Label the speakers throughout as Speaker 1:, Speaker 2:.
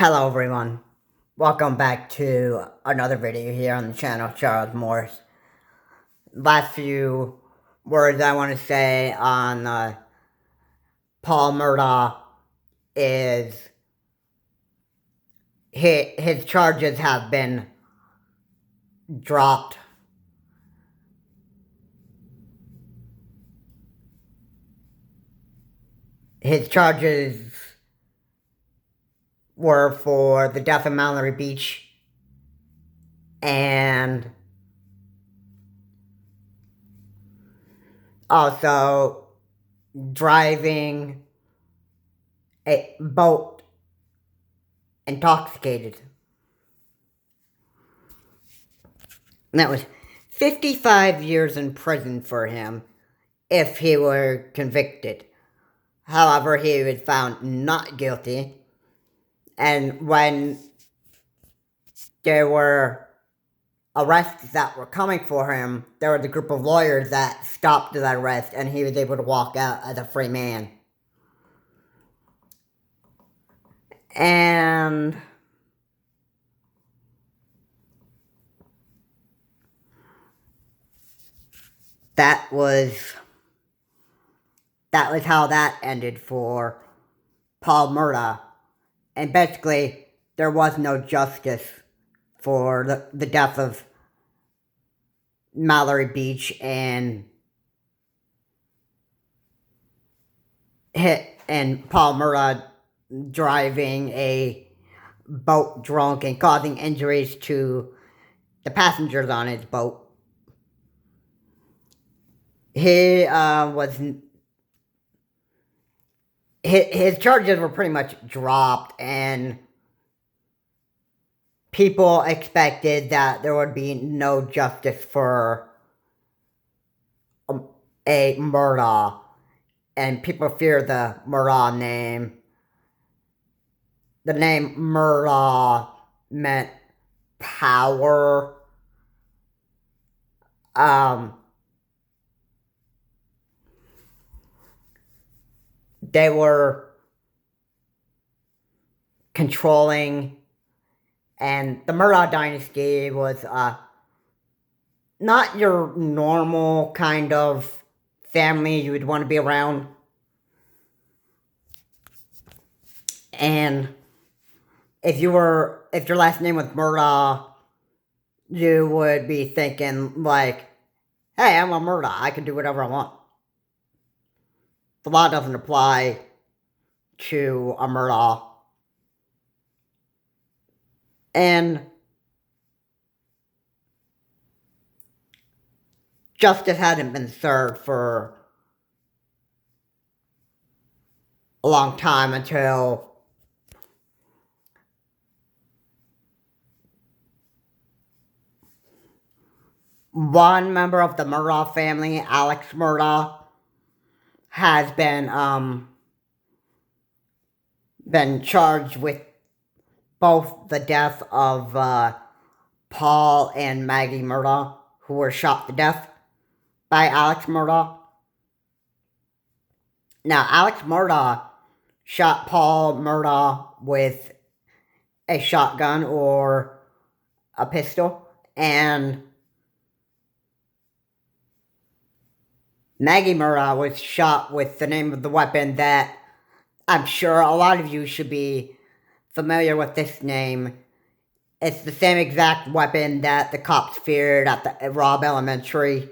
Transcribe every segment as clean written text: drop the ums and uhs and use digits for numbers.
Speaker 1: Hello everyone, welcome back to another video here on the channel, Charles Morris. Last few words I want to say on Paul Murdaugh is his charges have been dropped. His charges were for the death of Mallory Beach and also driving a boat intoxicated. And that was 55 years in prison for him if he were convicted. However, he was found not guilty. And when there were arrests that were coming for him, there was a group of lawyers that stopped that arrest, and he was able to walk out as a free man. And that was how that ended for Paul Murdaugh. And basically, there was no justice for the death of Mallory Beach and Paul Murdaugh driving a boat drunk and causing injuries to the passengers on his boat. His charges were pretty much dropped, and people expected that there would be no justice for a Murdaugh, and people fear the Murdaugh name. The name Murdaugh meant power. They were controlling, and the Murdaugh dynasty was not your normal kind of family you would want to be around. And if your last name was Murdaugh, you would be thinking like, hey, I'm a Murdaugh, I can do whatever I want. The law doesn't apply to a Murdaugh. And justice hadn't been served for a long time until one member of the Murdaugh family, Alex Murdaugh, has been charged with both the death of Paul and Maggie Murduagh, who were shot to death by Alex Murdaugh. Now, Alex Murdaugh shot Paul Murdaugh with a shotgun or a pistol, and Maggie Murduagh was shot with the name of the weapon that I'm sure a lot of you should be familiar with this name. It's the same exact weapon that the cops feared at the Robb Elementary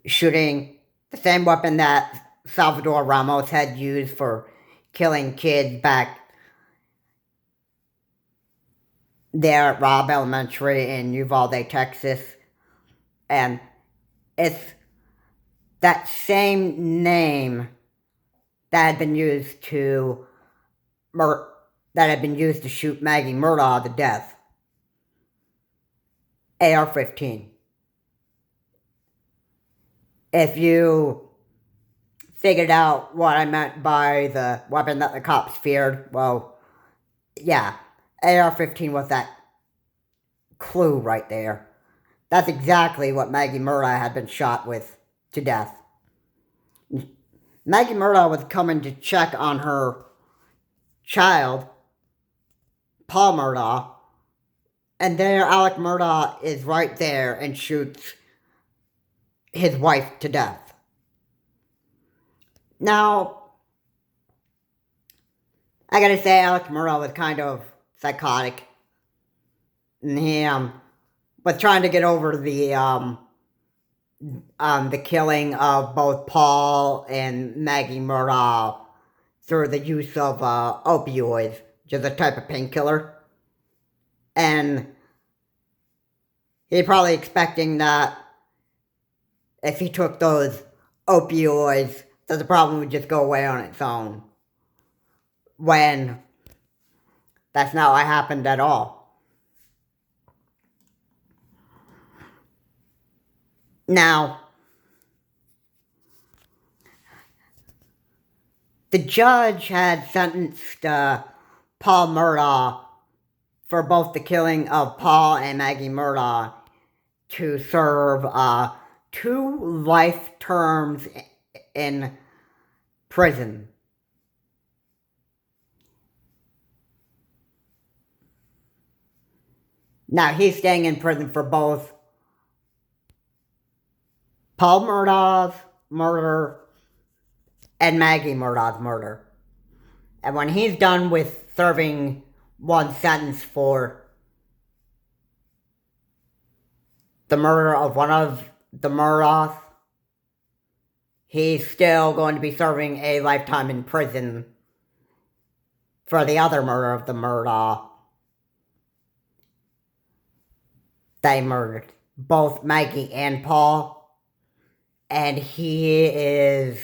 Speaker 1: shooting. The same weapon that Salvador Ramos had used for killing kids back there at Robb Elementary in Uvalde, Texas. And it's that same name that had been used to shoot Maggie Murdaugh to death. AR-15. If you figured out what I meant by the weapon that the cops feared, well, yeah, AR-15 was that clue right there. That's exactly what Maggie Murdaugh had been shot with to death. Maggie Murduagh was coming to check on her child, Paul Murdaugh, and there Alec Murdaugh is right there and shoots his wife to death. Now, I gotta say, Alec Murdaugh was kind of psychotic. And he was trying to get over the killing of both Paul and Maggie Murdaugh through the use of opioids, which is a type of painkiller. And he's probably expecting that if he took those opioids, that the problem would just go away on its own. When that's not what happened at all. Now, the judge had sentenced Paul Murdaugh for both the killing of Paul and Maggie Murdaugh to serve 2 life terms in prison. Now, he's staying in prison for both Paul Murdaugh's murder and Maggie Murdaugh's murder. And when he's done with serving one sentence for the murder of one of the Murdaughs, he's still going to be serving a lifetime in prison for the other murder of the Murdaugh. They murdered both Maggie and Paul, and he is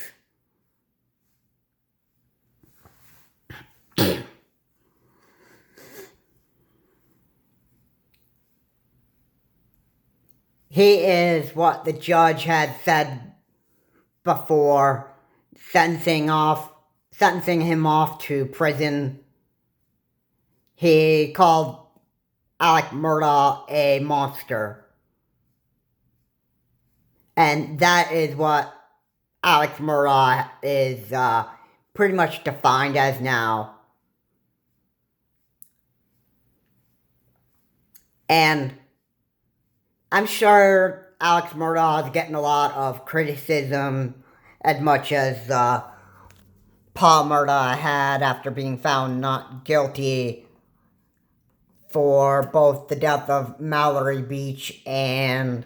Speaker 1: what the judge had said before, sentencing him off to prison. He called Alec Murdaugh a monster. And that is what Alec Murdaugh is pretty much defined as now. And I'm sure Alec Murdaugh is getting a lot of criticism, as much as Paul Murdaugh had after being found not guilty for both the death of Mallory Beach and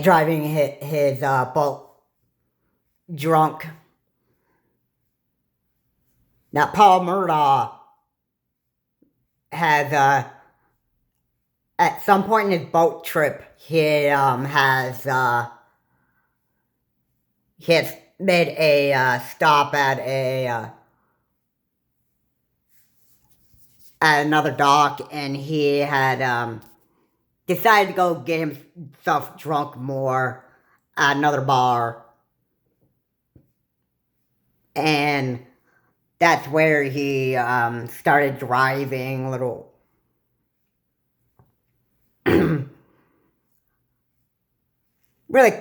Speaker 1: driving his boat drunk. Now, Paul Murdaugh has at some point in his boat trip, he has made a stop at another dock, and he had decided to go get himself drunk more at another bar. And that's where he started driving a little really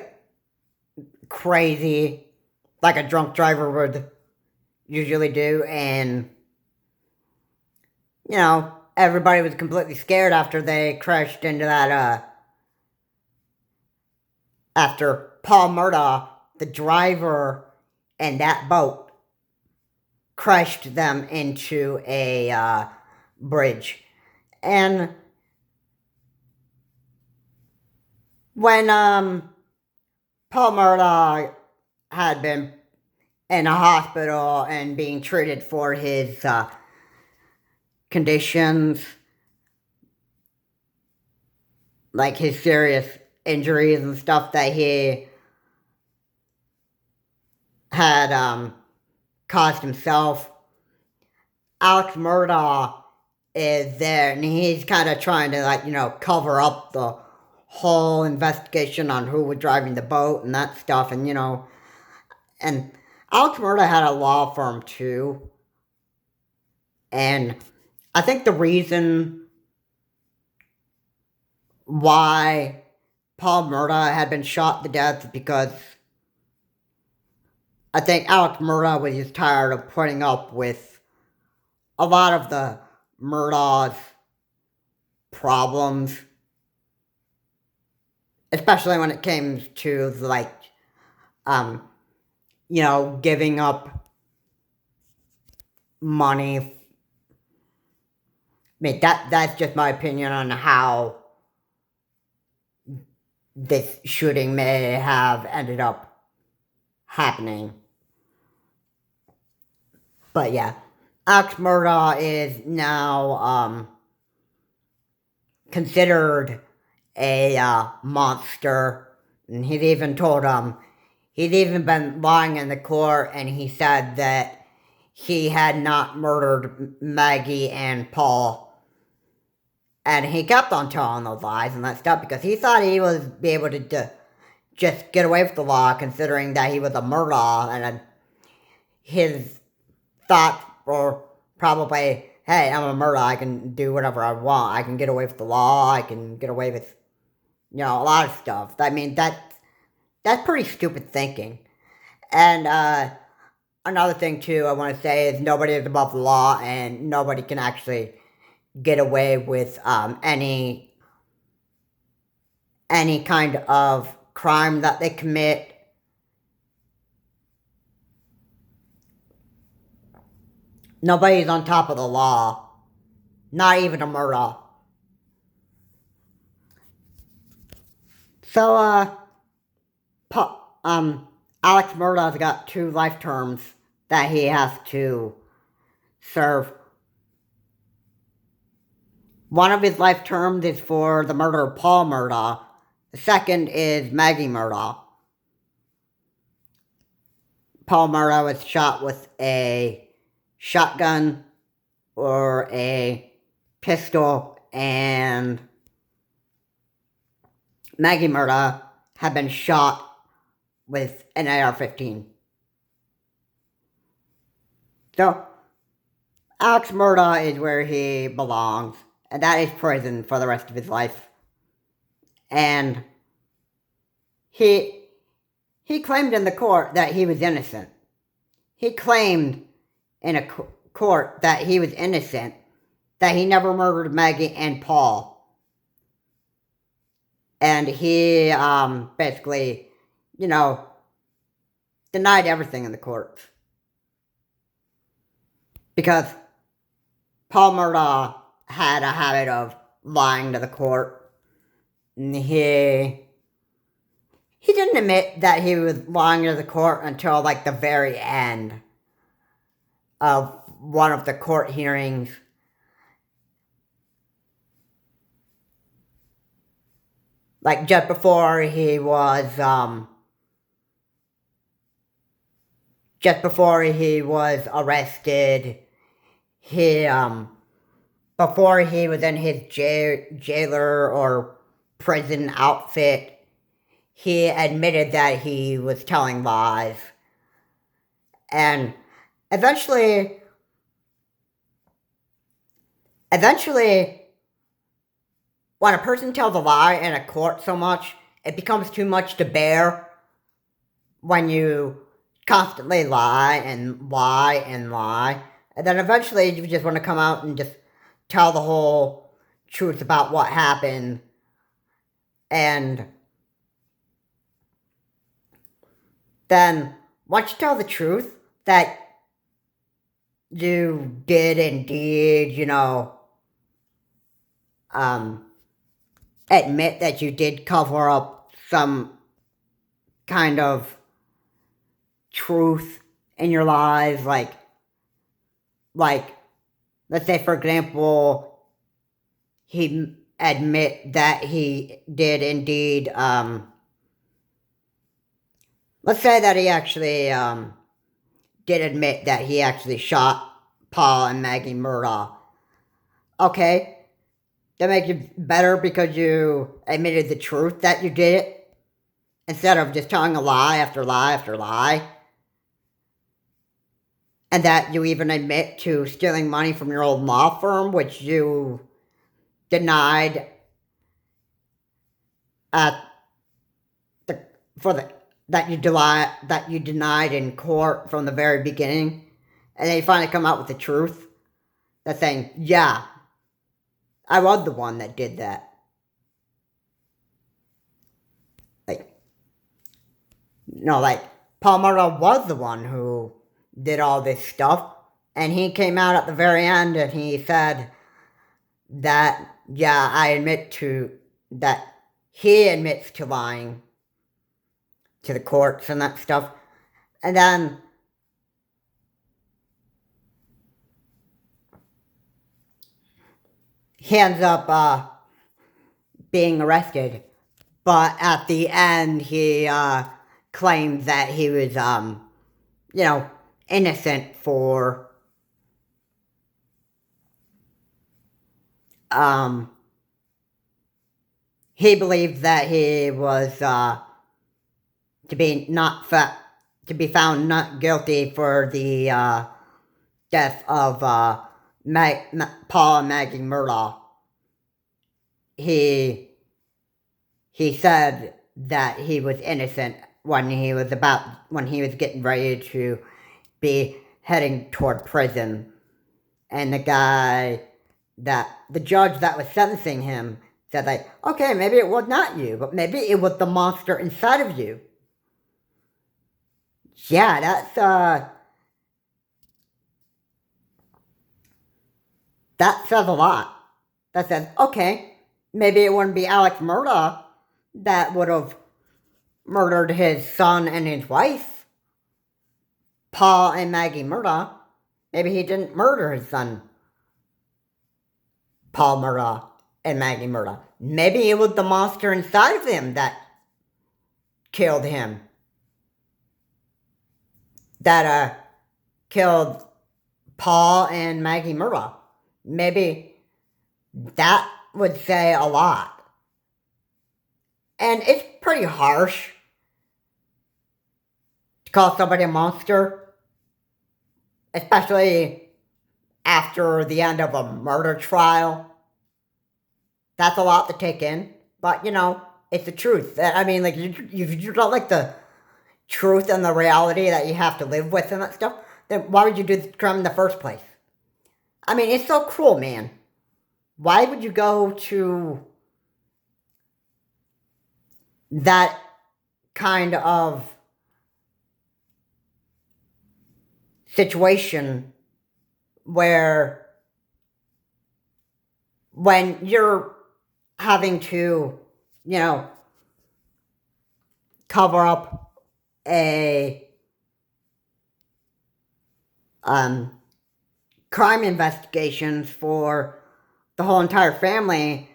Speaker 1: crazy, like a drunk driver would usually do. And, you know, everybody was completely scared after they crashed into that, after Paul Murdaugh, the driver, and that boat crashed them into a bridge. And when Paul Murdaugh had been in a hospital and being treated for his conditions, like his serious injuries and stuff that he had caused himself, Alec Murdaugh is there, and he's kind of trying to, like, you know, cover up the whole investigation on who was driving the boat and that stuff. And, you know, and Alec Murdaugh had a law firm too, and I think the reason why Paul Murdaugh had been shot to death is because I think Alex Murdaugh was just tired of putting up with a lot of the Murdaugh's problems, especially when it came to, like, giving up money. I mean, that's just my opinion on how this shooting may have ended up happening. But yeah, Alex Murdaugh is now considered a monster, and he's even been lying in the court, and he said that he had not murdered Maggie and Paul. And he kept on telling those lies and that stuff because he thought he was be able to just get away with the law, considering that he was a Murdaugh, and his thoughts were probably, hey, I'm a Murdaugh, I can do whatever I want, I can get away with the law, I can get away with, a lot of stuff. I mean, that's pretty stupid thinking. And another thing, too, I want to say is nobody is above the law, and nobody can actually get away with any kind of crime that they commit. Nobody's on top of the law, not even a Murdaugh. So, Alex Murdaugh's got 2 life terms that he has to serve. One of his life terms is for the murder of Paul Murdaugh. The second is Maggie Murdaugh. Paul Murdaugh was shot with a shotgun or a pistol, and Maggie Murdaugh had been shot with an AR-15. So, Alex Murdaugh is where he belongs, and that is prison for the rest of his life. And he claimed in the court that he was innocent. He claimed in a court that he was innocent, that he never murdered Maggie and Paul. And he basically, denied everything in the court. Because Paul Murdaugh had a habit of lying to the court. And he didn't admit that he was lying to the court until, like, the very end of one of the court hearings. Like, just before he was arrested, before he was in his jailer or prison outfit, he admitted that he was telling lies. And eventually, when a person tells a lie in a court so much, it becomes too much to bear when you constantly lie and lie and lie. And then eventually you just want to come out and just tell the whole truth about what happened. And then once you tell the truth that you did indeed, admit that you did cover up some kind of truth in your lives, like, let's say, for example, he admit that he did indeed, let's say that he actually, did admit that he actually shot Paul and Maggie Murduagh. Okay, that makes it better because you admitted the truth that you did it, instead of just telling a lie after lie after lie. and that you even admit to stealing money from your old law firm, which you denied at the for the that you denied in court from the very beginning, and then you finally come out with the truth. That's saying, yeah, I was the one that did that. Like, no, like, Paul Murdaugh was the one who did all this stuff, and he came out at the very end and he said that, yeah, that he admits to lying to the courts and that stuff. And then he ends up being arrested. But at the end, he claimed that he was, innocent for, he believed that he was, to be found not guilty for the, death of, Paul and Maggie Murduagh. He said that he was innocent when he was getting ready to be heading toward prison. And the judge that was sentencing him said, like, okay, maybe it was not you, but maybe it was the monster inside of you. Yeah, that says a lot. That says, okay, maybe it wouldn't be Alex Murdaugh that would have murdered his son and his wife, Paul and Maggie Murduagh. Maybe he didn't murder his son, Paul Murdaugh and Maggie Murduagh. Maybe it was the monster inside of him that killed him. That killed Paul and Maggie Murduagh. Maybe that would say a lot. And it's pretty harsh to call somebody a monster, especially after the end of a murder trial. That's a lot to take in, but it's the truth. I mean, like, you don't like the truth and the reality that you have to live with and that stuff, then why would you do the crime in the first place? I mean, it's so cruel, man. Why would you go to that kind of situation where when you're having to, cover up a crime investigations for the whole entire family,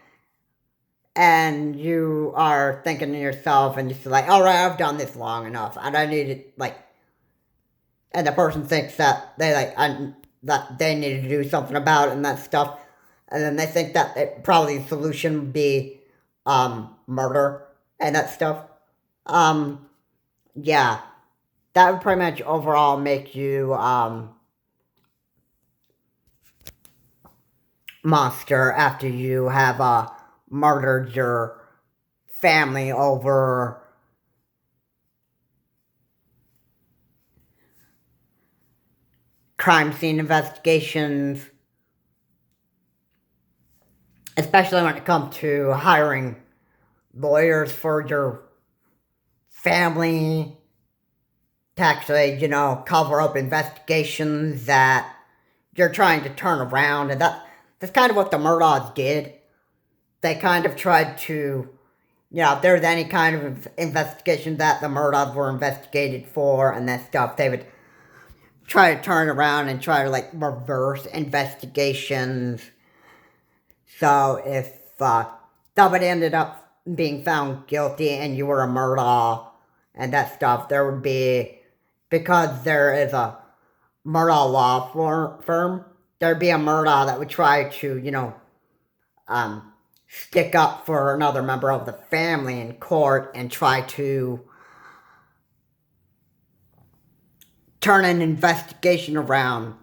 Speaker 1: and you are thinking to yourself, and you're like, all right, I've done this long enough, and I need it, like, and the person thinks that that they need to do something about it and that stuff, and then they think that probably the solution would be murder and that stuff. Yeah, that would pretty much overall make you monster after you have murdered your family over crime scene investigations, especially when it comes to hiring lawyers for your family to actually, cover up investigations that you're trying to turn around. And that's kind of what the Murdaughs did. They kind of tried to, if there's any kind of investigation that the Murdaughs were investigated for and that stuff, they would try to turn around and try to, like, reverse investigations. So if somebody ended up being found guilty and you were a Murdaugh and that stuff, there would be, because there is a Murdaugh law firm, there'd be a Murdaugh that would try to, stick up for another member of the family in court and try to turn an investigation around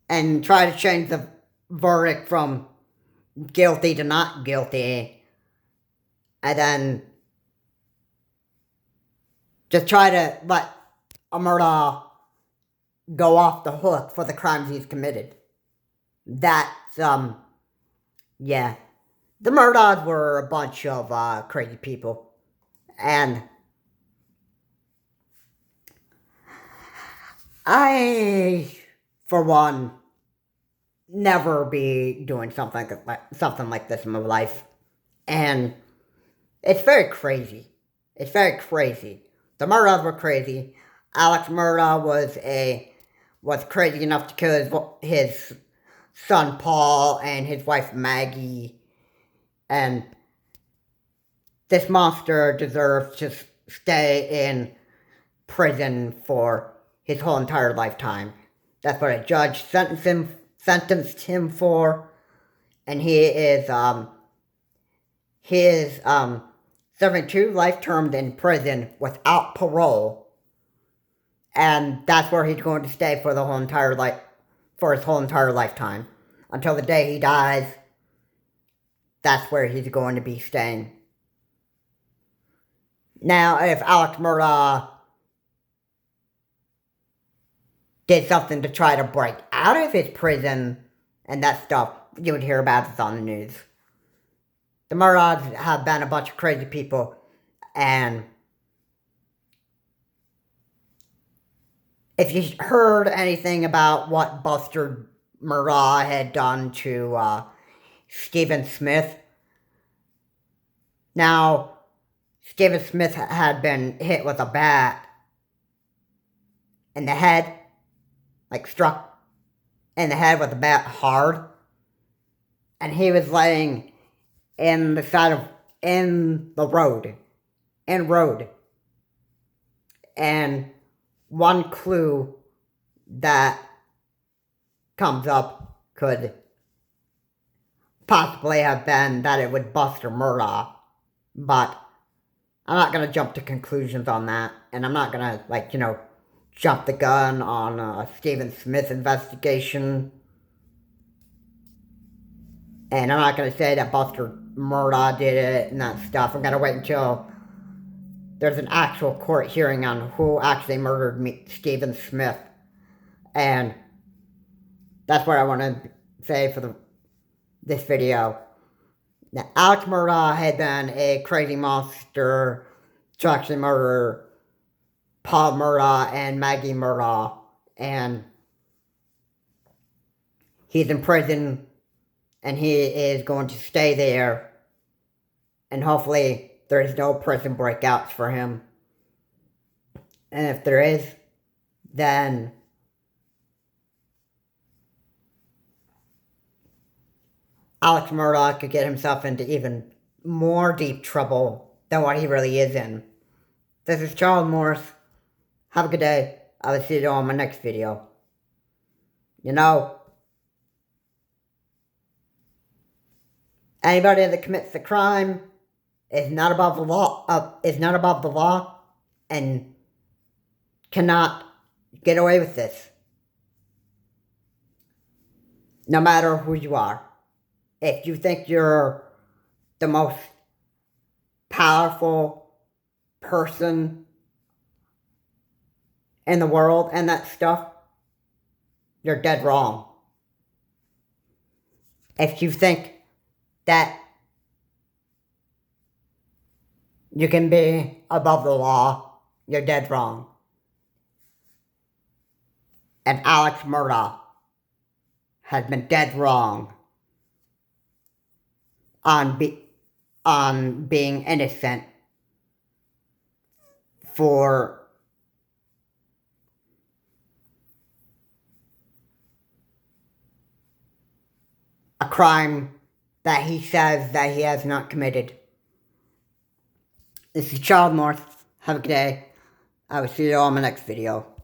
Speaker 1: and try to change the verdict from guilty to not guilty, and then just try to let a Murdaugh go off the hook for the crimes he's committed. That's, yeah. The Murdaughs were a bunch of crazy people. And I, for one, never be doing something like this in my life. And it's very crazy. It's very crazy. The Murdaughs were crazy. Alex Murdaugh was crazy enough to kill his son Paul and his wife Maggie. And this monster deserves to stay in prison for his whole entire lifetime. That's what a judge sentenced him for. And he is serving 2 life terms in prison without parole. And that's where he's going to stay for his whole entire lifetime. Until the day he dies, that's where he's going to be staying. Now, if Alex Murdaugh did something to try to break out of his prison and that stuff, you would hear about this on the news. The Murdaughs have been a bunch of crazy people, and if you heard anything about what Buster Murdaugh had done to Stephen Smith, now, Stephen Smith had been hit with a bat in the head, like struck in the head with a bat hard, and he was laying in the road, and one clue that comes up could possibly have been that it was Buster Murdaugh, but I'm not going to jump to conclusions on that, and I'm not going to, jump the gun on Stephen Smith's investigation, and I'm not going to say that Buster Murdaugh did it and that stuff. I'm going to wait until there's an actual court hearing on who actually murdered Stephen Smith, and that's what I want to say for this video. Now, Alex Murdaugh had been a crazy monster to actually murder Paul Murdaugh and Maggie Murduagh, and he's in prison, and he is going to stay there, and hopefully there is no prison breakouts for him, and if there is, then Alex Murdaugh could get himself into even more deep trouble than what he really is in. This is Charles Morris. Have a good day. I will see you all in my next video. Anybody that commits a crime is not above the law, and cannot get away with this. No matter who you are. If you think you're the most powerful person in the world and that stuff, you're dead wrong. If you think that you can be above the law, you're dead wrong. And Alex Murdaugh has been dead wrong on being innocent for a crime that he says that he has not committed. This is Charles Morris. Have a good day. I will see you all in my next video.